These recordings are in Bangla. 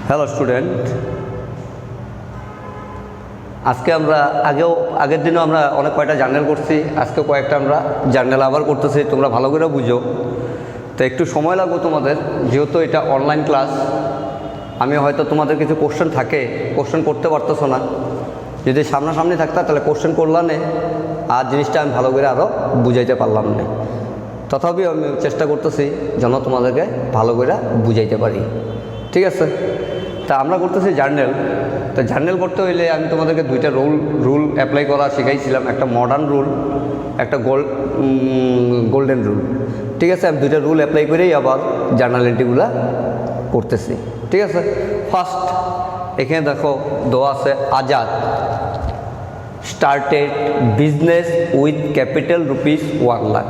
হ্যালো স্টুডেন্ট, আজকে আমরা আগের দিনও আমরা অনেক কয়টা জার্নাল করছি, আজকে কয়েকটা আমরা জার্নাল আবার করতেছি। তোমরা ভালো করে বুঝো, তো একটু সময় লাগবে তোমাদের, যেহেতু এটা অনলাইন ক্লাস। আমি হয়তো তোমাদের কিছু কোশ্চেন থাকে, কোশ্চেন করতে পারতেছো না। যদি সামনাসামনি থাকতা তাহলে কোশ্চেন করলাম না, আর জিনিসটা আমি ভালো করে আরও বুঝাইতে পারলাম না। তথাপি আমি চেষ্টা করতেছি যেন তোমাদেরকে ভালো করে বুঝাইতে পারি, ঠিক আছে? তা আমরা করতেছি জার্নাল। তো জার্নাল করতে হইলে আমি তোমাদেরকে দুইটা রুল অ্যাপ্লাই করা শিখাইছিলাম, একটা মডার্ন রুল, একটা গোল্ডেন রুল, ঠিক আছে? আমি দুইটা রুল অ্যাপ্লাই করেই আবার জার্নাল এন্ট্রিগুলা করতেছি, ঠিক আছে? ফার্স্ট এখানে দেখো দেওয়া আছে, Azad started business with capital rupees 1 lakh.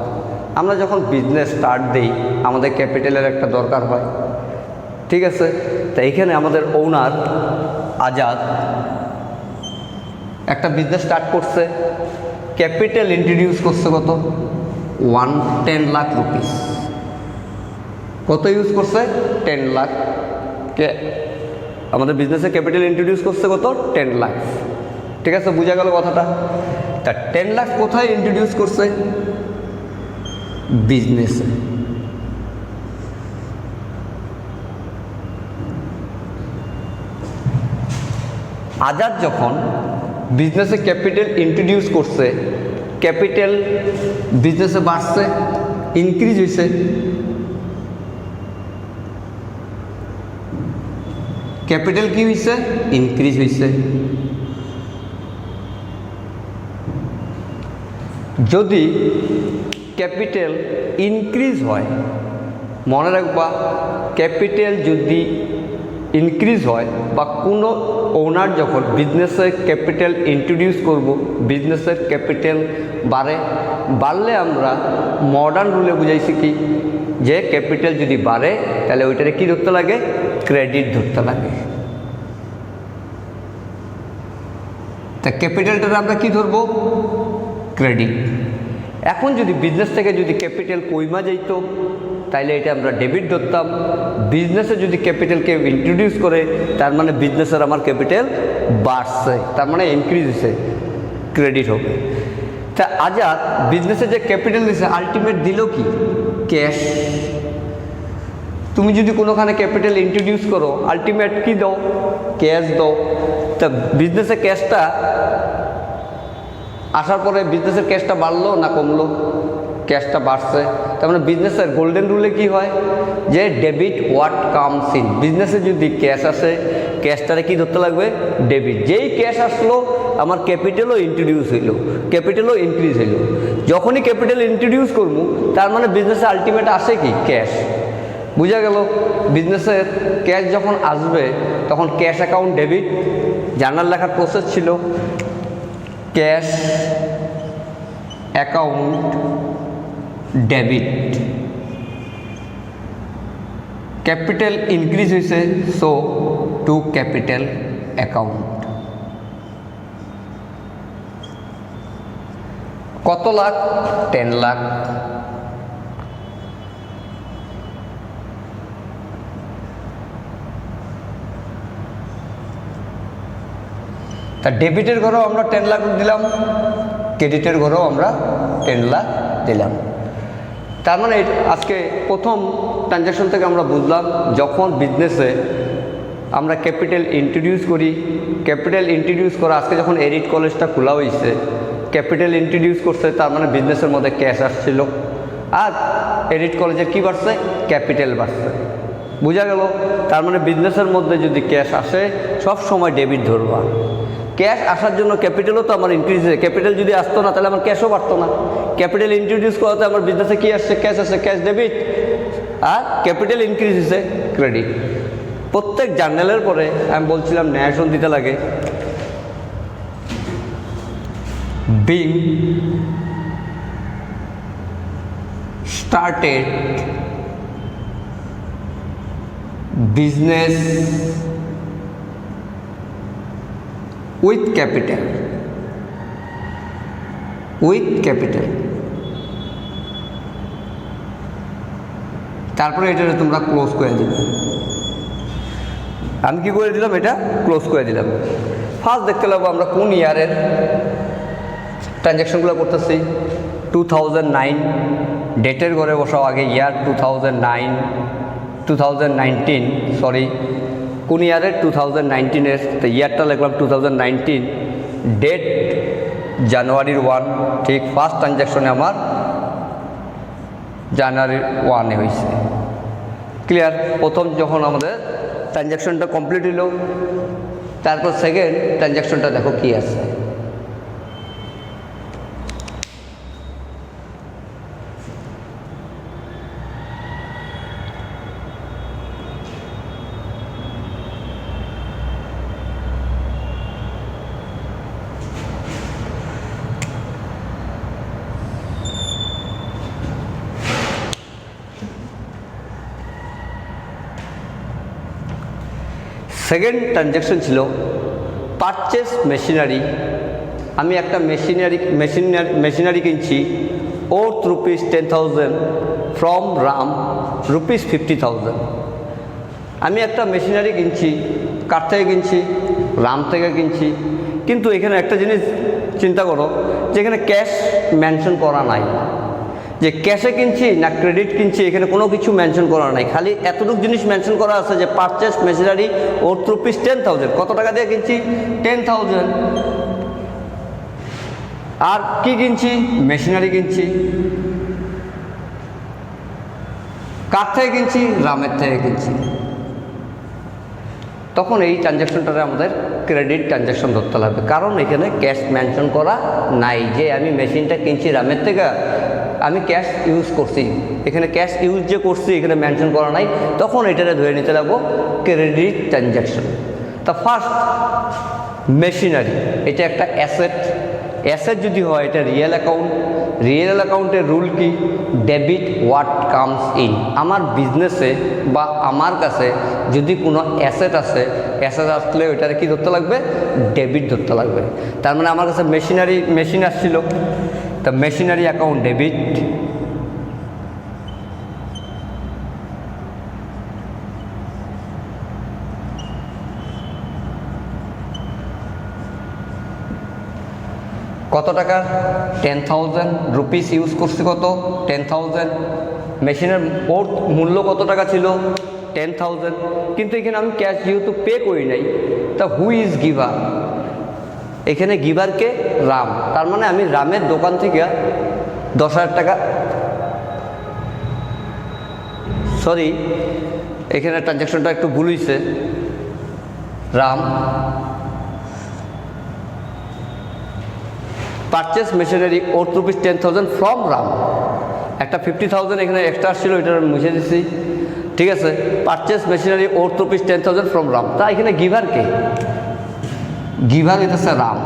আমরা যখন বিজনেস স্টার্ট দিই আমাদের ক্যাপিটালের একটা দরকার হয়, ঠিক আছে? তো এইখানে আমাদের ওনার আজাদ একটা বিজনেস স্টার্ট করছে, ক্যাপিটাল ইন্ট্রোডিউস করছে কত? 10 লাখ রুপিস। কত ইউজ করছে? 10 লাখ। আমাদের বিজনেসে ক্যাপিটাল ইন্ট্রোডিউস করছে কত? 10 লাখ, ঠিক আছে? বোঝা গেল কথাটা? তা 10 লাখ কোথায় ইন্ট্রোডিউস করছে? বিজনেসে। আজাদ যখন বিজনেসে ক্যাপিটাল ইন্ট্রোডিউস করছে, ক্যাপিটাল বিজনেসে বাড়ছে, ইনক্রিজ হয়েছে। ক্যাপিটাল কি হয়েছে? ইনক্রিজ হয়েছে। যদি ক্যাপিটাল ইনক্রিজ হয়, মনে রাখবা, ক্যাপিটাল যদি ইনক্রিজ হয় বা কোনো ওনার যখন বিজনেসের ক্যাপিটাল ইন্ট্রোডিউস করব, বিজনেসের ক্যাপিটাল বাড়লে আমরা মডার্ন রুলে বুঝাইছি কি, যে ক্যাপিটাল যদি বাড়ে তাহলে ওইটারে কি ধরতে লাগে? ক্রেডিট ধরতে লাগে। তা ক্যাপিটালটা আমরা কি ধরবো? ক্রেডিট। এখন যদি বিজনেস থেকে যদি ক্যাপিটাল কইমা যাইত তাইলে এটা আমরা ডেবিট ধরতাম। বিজনেসে যদি ক্যাপিটালকে ইন্ট্রোডিউস করে তার মানে বিজনেসের আমার ক্যাপিটাল বাড়ছে, তার মানে ইনক্রিজ হয়েছে, ক্রেডিট হবে। তা আজাদ বিজনেসে যে ক্যাপিটাল দিছে আলটিমেট দিল কি? ক্যাশ। তুমি যদি কোনোখানে ক্যাপিটাল ইন্ট্রোডিউস করো আলটিমেট কি দাও? ক্যাশ দাও। তা বিজনেসে ক্যাশটা আসার পরে বিজনেসের ক্যাশটা বাড়লো না কমলো? ক্যাশটা বাড়ছে। তার মানে বিজনেসের গোল্ডেন রুলে কি হয়? যে ডেবিট হোয়াট কামস ইন। বিজনেসে যদি ক্যাশ আসে, ক্যাশটারে কি ধরতে লাগবে? ডেবিট। যেই ক্যাশ আসলো আমার ক্যাপিটালও ইন্ট্রোডিউস হইল, ক্যাপিটালও ইনক্রিজ হইল। যখনই ক্যাপিটাল ইন্ট্রোডিউস করবো তার মানে বিজনেসে আলটিমেট আসে কি? ক্যাশ। বুঝা গেল? বিজনেসের ক্যাশ যখন আসবে তখন ক্যাশ অ্যাকাউন্ট ডেবিট। জার্নাল লেখার প্রসেস ছিল cash account debit. Capital increase হয়েছে, সো টু ক্যাপিটাল অ্যাকাউন্ট। কত লাখ? 10 লাখ। তা ডেবিটের ঘরেও আমরা 10 লাখ দিলাম, ক্রেডিটের ঘরেও আমরা 10 লাখ দিলাম। তার মানে আজকে প্রথম ট্রানজ্যাকশন থেকে আমরা বুঝলাম, যখন বিজনেসে আমরা ক্যাপিটাল ইন্ট্রোডিউস করি, ক্যাপিটাল ইন্ট্রোডিউস করা আজকে যখন এরিট কলেজটা খোলা হয়েছে, ক্যাপিটাল ইন্ট্রোডিউস করছে, তার মানে বিজনেসের মধ্যে ক্যাশ আসছিল। আর এরিট কলেজের কি বাড়ছে? ক্যাপিটাল বাড়ছে। বোঝা গেল? তার মানে বিজনেসের মধ্যে যদি ক্যাশ আসে সব সময় ডেবিট ধরবা। ক্যাশ আসার জন্য ক্যাপিটালও তো আমার ইনক্রিজ হয়েছে। ক্যাপিটাল যদি আসতো না তাহলে আমার ক্যাশও বাড়তো না। ক্যাপিটাল ইন্ট্রোডিউস করাতে আমার বিজনেসে কি আসছে? ক্যাশ আসছে, ক্যাশ ডেবিট। আর ক্যাপিটাল ইনক্রিজ হয়েছে, ক্রেডিট। প্রত্যেক জার্নালের পরে আমি বলছিলাম ন্যারেশন দিতে লাগে। Being started business with capital, with capital. তারপরে এটা তোমরা ক্লোজ করে দিবে। আমি কি করে দিলাম, এটা ক্লোজ করে দিলাম। ফার্স্ট দেখতে লাগবো আমরা কোন ইয়ারের ট্রানজ্যাকশনগুলো করতেছি। 2009 ডেটের ঘরে বসাও আগে, ইয়ার 2019 সরি, কোন ইয়ারের 2019-এর, তো ইয়ারটা লিখলাম 2019, ডেট জানুয়ারির 1, ঠিক ফার্স্ট ট্রানজ্যাকশনে আমার জানুয়ারির 1-এ হয়েছে। ক্লিয়ার? প্রথম যখন আমাদের ট্রানজ্যাকশনটা কমপ্লিট হইল, তারপর সেকেন্ড ট্রানজ্যাকশনটা দেখো কি আছে। সেকেন্ড ট্রানজ্যাকশন ছিল পারচেস মেশিনারি। আমি একটা মেশিনারি কিনছি worth rupees 10,000 from Ram rupees 50,000। আমি একটা মেশিনারি কিনছি, কার থেকে কিনছি? রাম থেকে কিনছি। কিন্তু এখানে একটা জিনিস চিন্তা করো যে এখানে ক্যাশ মেনশন করা নাই, যে ক্যাশে কিনছি না ক্রেডিট কিনছি, এখানে কোনো কিছু মেনশন করা নাই। খালি এতটুকু জিনিস মেনশন করা আছে যে পারচেস মেশিনারি ওর্থ রুপিস 10,000। কত টাকা দিয়ে কিনছি? 10,000। আর কি কিনছি? মেশিনারি কিনছি। কার থেকে কিনছি? রামের থেকে কিনছি। তখন এই ট্রানজ্যাকশনটারে আমাদের ক্রেডিট ট্রানজ্যাকশন ধরতে লাগবে, কারণ এখানে ক্যাশ মেনশন করা নাই যে আমি মেশিনটা কিনছি রামের থেকে, আমি ক্যাশ ইউজ করছি। এখানে ক্যাশ ইউজ যে করছি এখানে মেনশন করা নাই, তখন এটারে ধরে নিতে লাগবো ক্রেডিট ট্রানজ্যাকশন। তা ফার্স্ট মেশিনারি, এটা একটা অ্যাসেট। অ্যাসেট যদি হয় এটা রিয়েল অ্যাকাউন্ট। রিয়েল অ্যাকাউন্টের রুল কি? Debit what comes in. আমার বিজনেসে বা আমার কাছে যদি কোনো অ্যাসেট আসে, অ্যাসেট আসলে ওইটারে কি ধরতে লাগবে? ডেবিট ধরতে লাগবে। তার মানে আমার কাছে মেশিন আসছিল, তা মেশিনারি অ্যাকাউন্ট ডেবিট। কত টাকা? 10,000 রুপিস ইউজ করছি। কত? 10,000। মেশিনের মূল্য কত টাকা ছিল? 10,000। কিন্তু এখানে আমি ক্যাশ যেহেতু পে করি নাই, তা হু ইজ গিভার? এখানে গিভারকে? রাম। তার মানে আমি রামের দোকান থেকে 10,000 টাকা, সরি এখানে ট্রানজ্যাকশনটা একটু ভুল হয়েছে। Ram purchase machinery worth rupees 10,000 from Ram. একটা 50,000 এখানে এক্সট্রা আসছিল, এটা মুছে দিচ্ছি। ঠিক আছে, purchase machinery worth rupees 10,000 from Ram. তা এখানে গিভার কে? গিভার হইতেছে রাম।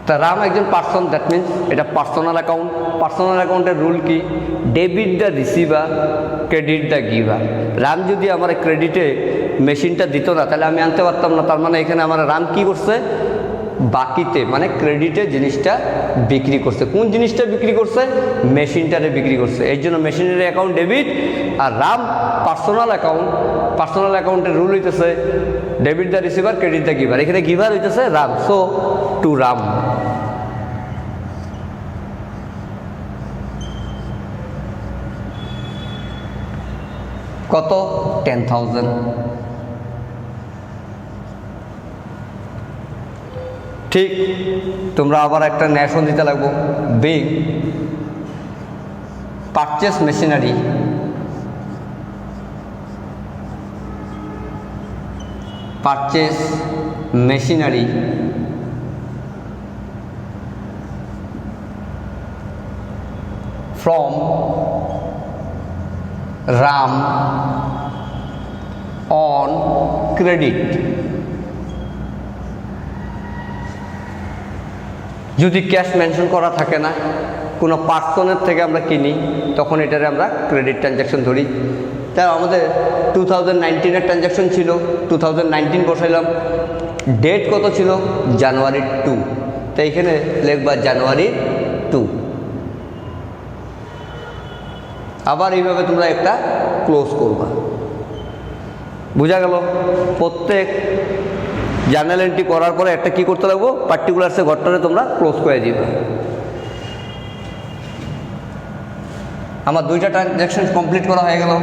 তা রাম একজন পার্সন, দ্যাট মিনস এটা পার্সোনাল অ্যাকাউন্ট। পার্সোনাল অ্যাকাউন্টের রুল কি? Debit the receiver, credit the giver. Ram যদি আমার ক্রেডিটে মেশিনটা দিত না তাহলে আমি আনতে পারতাম না। তার মানে এখানে আমার রাম কি করছে? বাকিতে মানে ক্রেডিটে জিনিসটা বিক্রি করছে। কোন জিনিসটা বিক্রি করছে? মেশিনটারে বিক্রি করছে। এই জন্য মেশিনের অ্যাকাউন্ট ডেবিট, আর রাম পার্সোনাল অ্যাকাউন্ট। পার্সোনাল অ্যাকাউন্টের রুল হইতেছে debit the receiver, credit the giver. এখানে গিভার হইতেছে রাম, সো টু রাম। কত? 10,000। ঠিক তোমরা আবার একটা ন্যাশন দিতে লাগবো। Big purchase machinery from RAM on credit। যদি ক্যাশ মেনশন করা থাকে না, কোনো পার্সনের থেকে আমরা কিনি, তখন এটারে আমরা ক্রেডিট ট্রানজ্যাকশন ধরি। তাই আমাদের 2019-এর ট্রানজ্যাকশন ছিল, 2019 বসাইলাম। ডেট কত ছিল? জানুয়ারি 2। তো এইখানে লিখবা জানুয়ারি 2। আবার এইভাবে তোমরা একটা ক্লোজ করবা। বোঝা গেল? প্রত্যেক জার্নাল এন্ট্রি করার পরে একটা কি করতে লাগবো, পার্টিকুলারসে ঘরটারে তোমরা ক্লোজ করে দিবে। আমার 2টা ট্রানজ্যাকশন কমপ্লিট করা হয়ে গেল।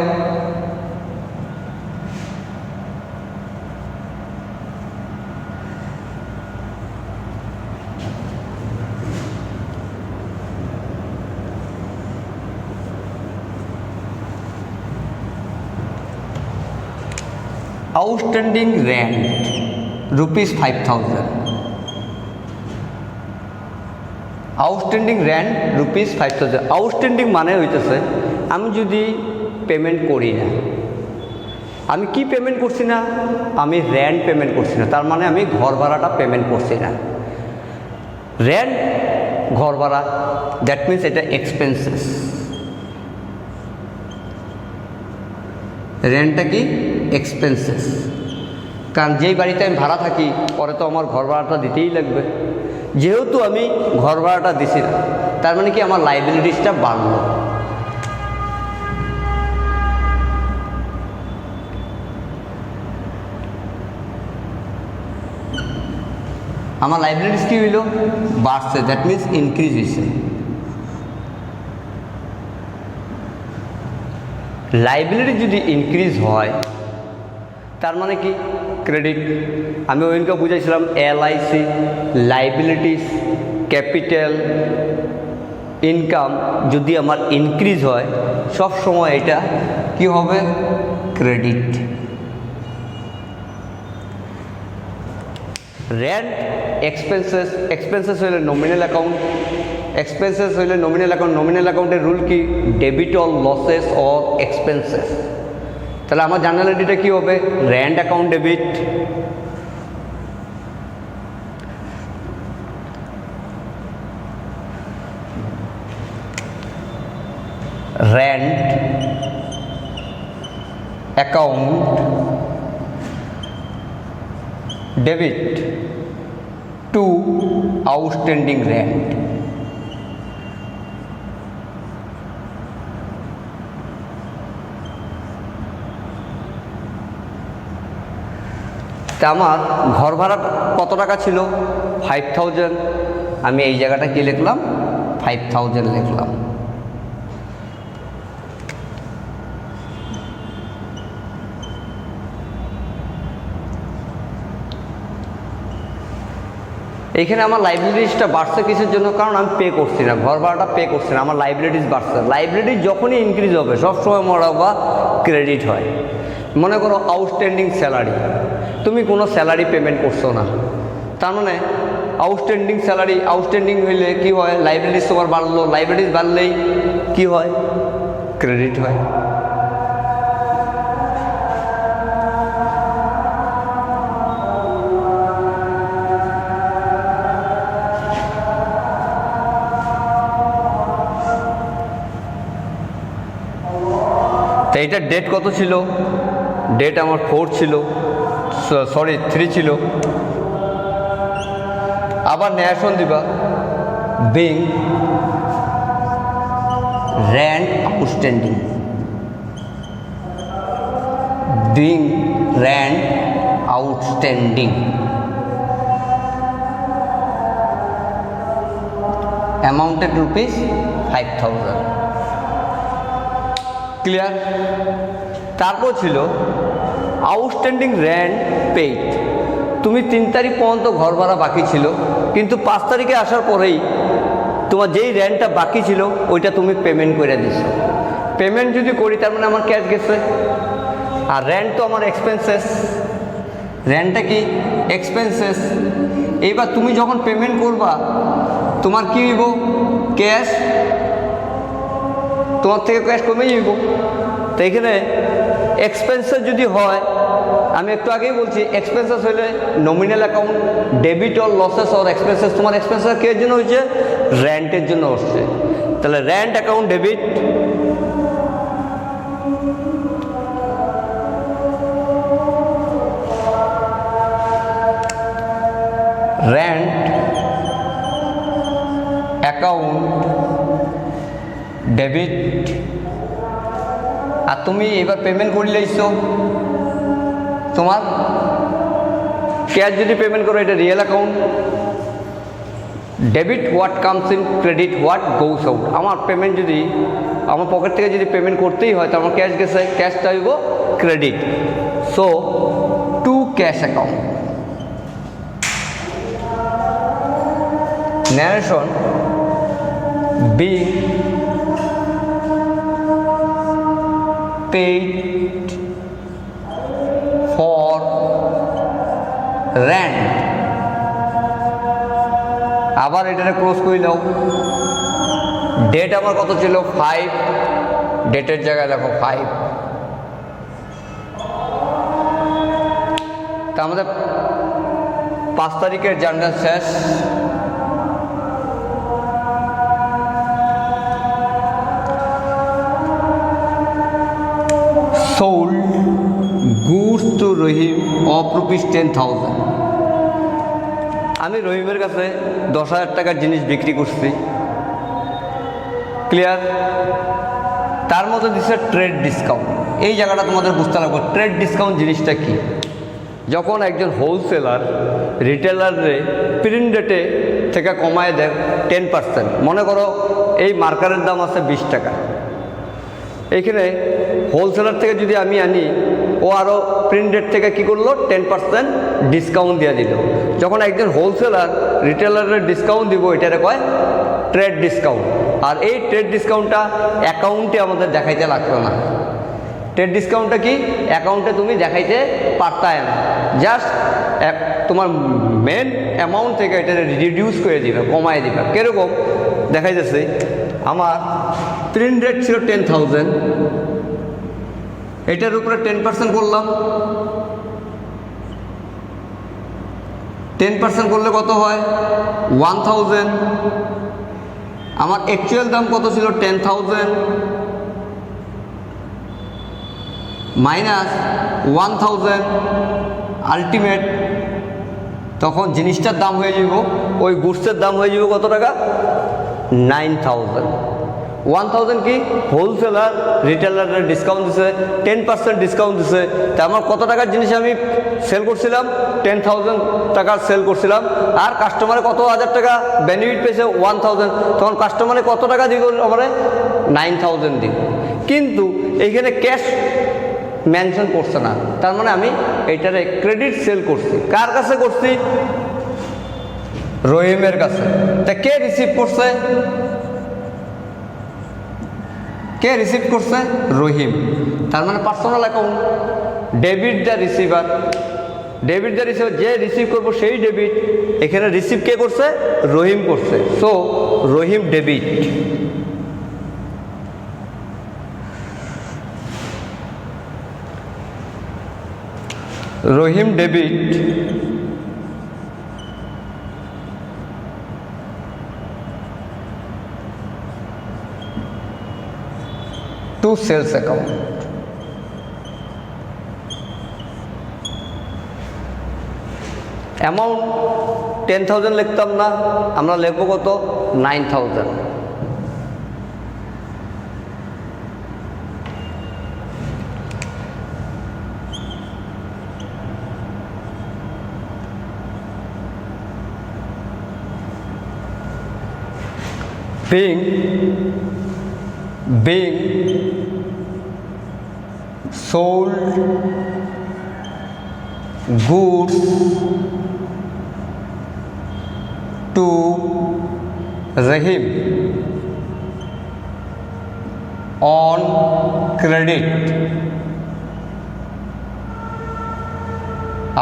Outstanding rent ₹5,000। Outstanding rent ₹5,000। Outstanding মানে হইতেছে আমি যদি পেমেন্ট করি না, আমি কি পেমেন্ট করছি না, আমি রেন্ট পেমেন্ট করছি না, তার মানে আমি ঘর ভাড়াটা পেমেন্ট করছি না। রেন্ট ঘর ভাড়া, দ্যাট মিনস এটা এক্সপেন্সেস। রেন্টটা কি? এক্সপেন্সেস। কারণ যেই বাড়িতে আমি ভাড়া থাকি পরে তো আমার ঘর ভাড়াটা দিতেই লাগবে। যেহেতু আমি ঘর ভাড়াটা দিছি না, তার মানে কি আমার লাইবিলিটিসটা বাড়লো। আমার লাইবিলিটিস কি হইল? বাড়ছে, দ্যাট মিনস ইনক্রিজ হয়েছে। লাইবিলিটি যদি ইনক্রিজ হয় তার মানে কি? ক্রেডিট। আমি ওইদিনকে বুঝাইছিলাম LIC, লাইবিলিটিস, ক্যাপিটাল, ইনকাম যদি আমার ইনক্রিজ হয় সব সময় এটা কি হবে? ক্রেডিট। রেন্ট এক্সপেন্সেস, এক্সপেন্সেস হইলে নমিনাল অ্যাকাউন্ট, এক্সপেন্সেস হইলে নমিনাল অ্যাকাউন্ট। নমিনাল অ্যাকাউন্টের রুল কি? Debit all losses or expenses. তাহলে আমার জার্নাল এন্ট্রিটা কী হবে? Rent account debit, rent account debit two outstanding rent. তা আমার ঘর ভাড়া কত টাকা ছিল? 5,000। আমি এই জায়গাটা কি লিখলাম? 5,000 লিখলাম। এইখানে আমার লাইবিলিটিসটা বাড়ছে কিসের জন্য? কারণ আমি পে করছি না, ঘর ভাড়াটা পে করছি না, আমার লাইবিলিটিস বাড়ছে। লাইবিলিটিস যখনই ইনক্রিজ হবে সবসময় মরা বা ক্রেডিট হয়। মনে করো আউটস্ট্যান্ডিং স্যালারি, তুমি কোনো স্যালারি পেমেন্ট করছো না, তার মানে আউটস্ট্যান্ডিং স্যালারি, আউটস্ট্যান্ডিং হইলে কি হয়? লাইবিলিটিস তোমার বাড়লো, লাইবিলিটিস বাড়লেই কি হয়? ক্রেডিট হয়। তো এইটার ডেট কত ছিল? ডেট আমার 4 ছিল, সরি 3 ছিল। আবার ন্যাশন দিবা, being rent outstanding, being rent outstanding, অ্যামাউন্টেড ₹5,000। Clear? তারপর ছিল আউটস্ট্যান্ডিং রেন্ট পেইড। তুমি 3 তারিখ পর্যন্ত ঘর ভাড়া বাকি ছিল, কিন্তু 5 তারিখে আসার পরেই তোমার যেই রেন্টটা বাকি ছিল ওইটা তুমি পেমেন্ট করে দিছো। পেমেন্ট যদি করি তার মানে আমার ক্যাশ গেছে। আর রেন্ট তো আমার এক্সপেন্সেস, রেন্টটা কি? এক্সপেন্সেস। এইবার তুমি যখন পেমেন্ট করবা তোমার কি হইব? ক্যাশ, তোমার থেকে ক্যাশ কমে যাইব। তো এখানে এক্সপেন্সেস যদি হয়, আমি একটু আগেই বলছি এক্সপেন্সেস হলে nominal account debit or losses or expenses. তোমার এক্সপেন্সেস কে জন্য হয়েছে? রেন্টের জন্য হচ্ছে। তাহলে rent account debit rent account debit আর তুমি এবার পেমেন্ট করে লাইছো, তোমার ক্যাশ যদি পেমেন্ট করো এটা real account. Debit what comes in, credit what goes out. আমার পেমেন্ট যদি আমার পকেট থেকে যদি পেমেন্ট করতেই হয় তো আমার ক্যাশ গেছে, ক্যাশটা হইব credit. So to cash account. narration being paid for rent। আবার এটাকে ক্লোজ করে দাও। ডেট আমার কত ছিল 5, ডেটের জায়গায় দেখো 5। তা আমাদের 5 তারিখের জার্নাল শেষ। sold goods to Rahim of rupees 10,000। আমি রহিমের কাছে 10,000 টাকার জিনিস বিক্রি করছি, ক্লিয়ার। তার মধ্যে দিচ্ছে ট্রেড ডিসকাউন্ট। এই জায়গাটা তোমাদের বুঝতে লাগবে ট্রেড ডিসকাউন্ট জিনিসটা কি। যখন একজন হোলসেলার রিটেলারে প্রিন্ট রেটে থেকে কমায় দেয় 10%, মনে করো এই মার্কারের দাম আছে 20 টাকা, এইখানে হোলসেলার থেকে যদি আমি আনি ও আরও প্রিন্ট রেট থেকে কী করলো 10% ডিসকাউন্ট দিয়ে দিল। যখন একজন হোলসেলার রিটেলারের ডিসকাউন্ট দিব এটারে কয় ট্রেড ডিসকাউন্ট। আর এই ট্রেড ডিসকাউন্টটা অ্যাকাউন্টে আমাদের দেখাইতে লাগতো না। ট্রেড ডিসকাউন্টটা কি অ্যাকাউন্টে তুমি দেখাইতে পারতায় না, জাস্ট তোমার মেন অ্যামাউন্ট থেকে এটা রিডিউস করে দিবে, কমায় দিবে। কীরকম দেখাইতেছে, আমার প্রিন্ট রেট ছিল 10,000, এটার উপরে 10% করলাম। 10% করলে কত হয় 1,000। আমার অ্যাকচুয়াল দাম কত ছিল 10,000 মাইনাস 1,000 আলটিমেট। তখন জিনিসটার দাম হয়ে যাব, ওই গুডসের দাম হয়ে যাব কত টাকা 9,000। 1,000 কি হোলসেলার রিটেলারের ডিসকাউন্ট দিছে, 10% ডিসকাউন্ট দিছে। তা আমার কত টাকার জিনিস আমি সেল করছিলাম 10,000 টাকার সেল করছিলাম, আর কাস্টমারে কত হাজার টাকা বেনিফিট পেয়েছে 1,000। তখন কাস্টমারে কত টাকা দিব আমার 9,000 দিব। কিন্তু এইখানে ক্যাশ মেনশন করছে না, তার মানে আমি এইটারে ক্রেডিট সেল করছি। কার কাছে করছি রহিমের কাছে। তা কে রিসিভ করছে, কে রিসিভ করছে রহিম। তার মানে personal account. Debit the receiver, debit the receiver, যে রিসিভ করবো সেই ডেবিট। এখানে রিসিভ কে করছে রহিম করছে, so Rahim debit. Rahim debit to sales account. Amount 10,000 লিখতাম না, আমরা লিখবো কত 9,000। being sold goods to Rahim on credit।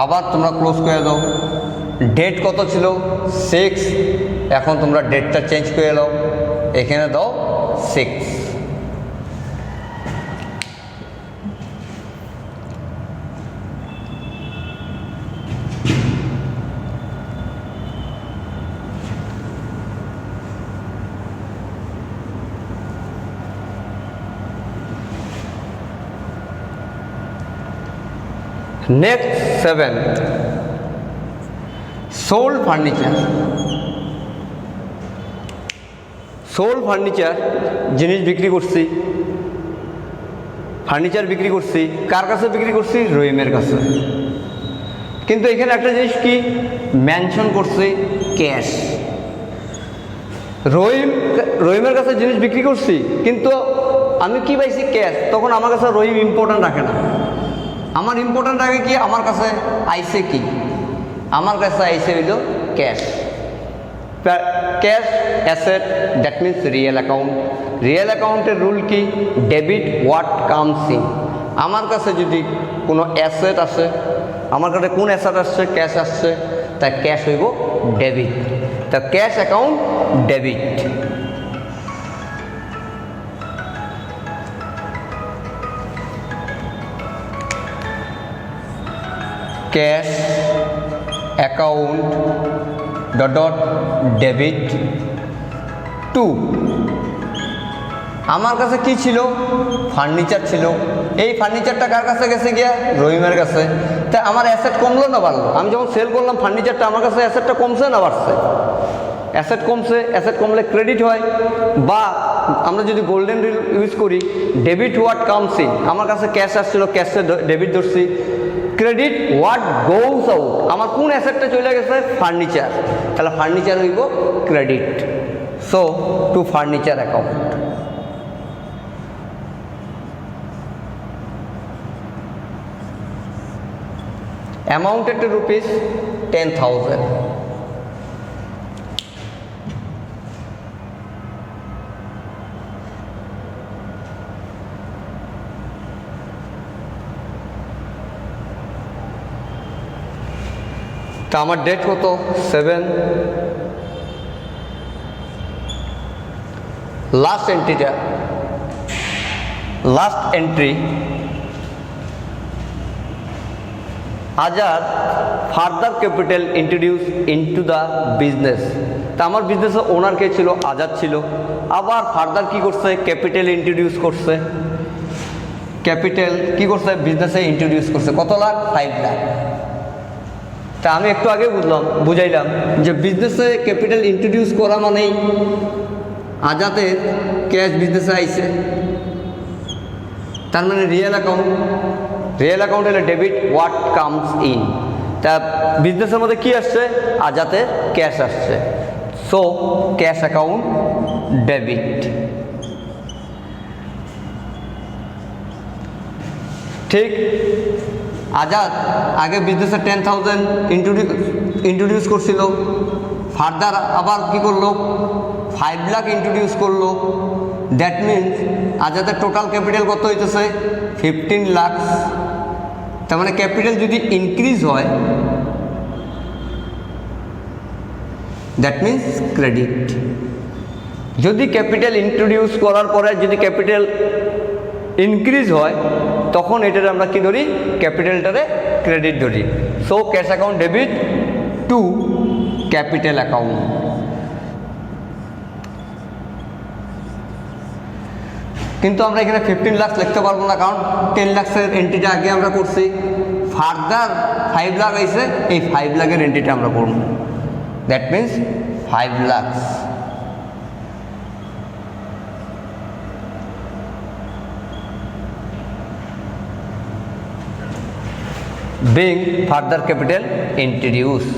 আবার তোমরা ক্লোজ করে দাও। ডেট কত ছিল 6, এখন তোমরা ডেটটা চেঞ্জ করে দাও, এখানে দাও 6। Next 7, sold furniture. Sold furniture জিনিস বিক্রি করছি, ফার্নিচার বিক্রি করছি, কার কাছে বিক্রি করছি? রহিমের কাছে। কিন্তু এখানে একটা জিনিস কি মেনশন করছি, ক্যাশ। রহিমের কাছে জিনিস বিক্রি করছি, কিন্তু আমি কি পাইছি? ক্যাশ। তখন আমার কাছে রহিম ইম্পর্ট্যান্ট রাখে না। আমার ইম্পর্ট্যান্ট রাখে কি? আমার কাছে আইসে কি? আমার কাছে আইসে হইল cash. Cash asset, that means real account. Real অ্যাকাউন্টের রুল কি? Debit what comes in. আমার কাছে যদি কোনো অ্যাসেট আসে, আমার কাছে কোন অ্যাসেট আসছে? ক্যাশ আসছে, তাই ক্যাশ হইব ডেবিট। তা cash account debit. Cash account dot dot debit two. আমার কাছে কি ছিল? ফার্নিচার ছিল। এই ফার্নিচারটা কার কাছে গেছে গিয়া? রহিমের কাছে। তাই আমার অ্যাসেট কমলো না বাড়লো? আমি যখন সেল করলাম ফার্নিচারটা, আমার কাছে অ্যাসেটটা কমছে না বাড়ছে? অ্যাসেট কমছে। অ্যাসেট কমলে ক্রেডিট হয়, বা আমরা যদি গোল্ডেন রুল ইউজ করি, ডেবিট হোয়াট কামস ইন। আমার কাছে ক্যাশ আসছিল, ক্যাশে ডেবিট ধরছি। Credit what goes out. আমার কোন অ্যাসেটটা চলে গেছে? ফার্নিচার। তাহলে ফার্নিচার হইব credit. So to furniture account. Amounted to rupees 10,000। তা আমার ডেট কত? 7। লাস্ট এন্ট্রিটা, last entry Azad further capital introduce into the business. তা আমার বিজনেসের ওনার কে ছিল? আজাদ ছিল। আবার ফার্দার কি করছে? ক্যাপিটাল ইন্ট্রোডিউস করছে। ক্যাপিটাল কি করছে? বিজনেসে ইন্ট্রোডিউস করছে। কত লাখ? 5 লাখ। তা আমি একটু আগে বুঝাইলাম যে বিজনেসে ক্যাপিটাল ইন্ট্রোডিউস করা মানেই আজাদের ক্যাশ বিজনেসে আইছে, তার মানে রিয়েল অ্যাকাউন্ট। রিয়েল অ্যাকাউন্ট হলে ডেবিট হোয়াট কামস ইন। তা বিজনেসের মধ্যে কি আসছে? আজাদের ক্যাশ আসছে। So cash account debit. ঠিক। আজাদ আগে বিজনেসে 10,000 ইন্ট্রোডিউস করছিল, ফার্দার আবার কি করলো? 5 লাখ ইন্ট্রোডিউস করলো। দ্যাট মিনস আজাদের টোটাল ক্যাপিটাল কত হইতেছে? 15 লাখ। তার মানে ক্যাপিটাল যদি ইনক্রিজ হয়, দ্যাট মিনস ক্রেডিট। যদি ক্যাপিটাল ইন্ট্রোডিউস করার পরে যদি ক্যাপিটাল ইনক্রিজ হয়, তখন এটার আমরা কি ধরি? ক্যাপিটালটারে ক্রেডিট ধরি। So cash account debit two capital account. কিন্তু আমরা এখানে 15 লাখ লিখতে পারবো না, কারণ 10 লাখের এন্ট্রিটা আগে আমরা করছি। ফার্দার 5 লাখ আইসে, এই 5 লাখের এন্ট্রিটা আমরা করব। That means 5 lakh. being further capital introduced,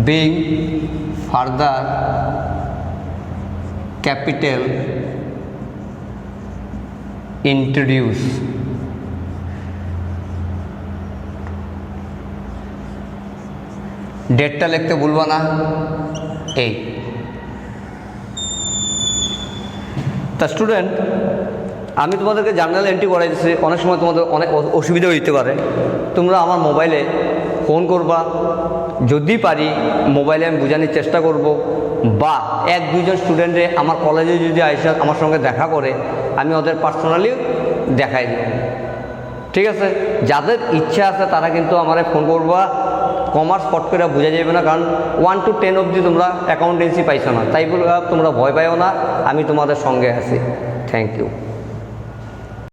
being further capital introduced। ডেটটা লিখতে ভুলবা না। এই তা স্টুডেন্ট, আমি তোমাদেরকে জার্নাল এন্ট্রি করাই দিচ্ছি। অনেক সময় তোমাদের অনেক অসুবিধা হইতে পারে। তোমরা আমার মোবাইলে ফোন করবা, যদি পারি মোবাইলে আমি বোঝানোর চেষ্টা করব, বা 1-2 জন স্টুডেন্টে আমার কলেজে যদি আইসা আমার সঙ্গে দেখা করে, আমি ওদের পার্সোনালি দেখাই দেব। ঠিক আছে? যাদের ইচ্ছা আছে তারা কিন্তু আমারে ফোন করবা। কমার্স পট করে বোঝা যাবে না, কারণ 1 to 10 অবধি তোমরা অ্যাকাউন্টেন্সি পাইছো না, তাই বলে তোমরা ভয় পাইও না। আমি তোমাদের সঙ্গে আছি। Thank you.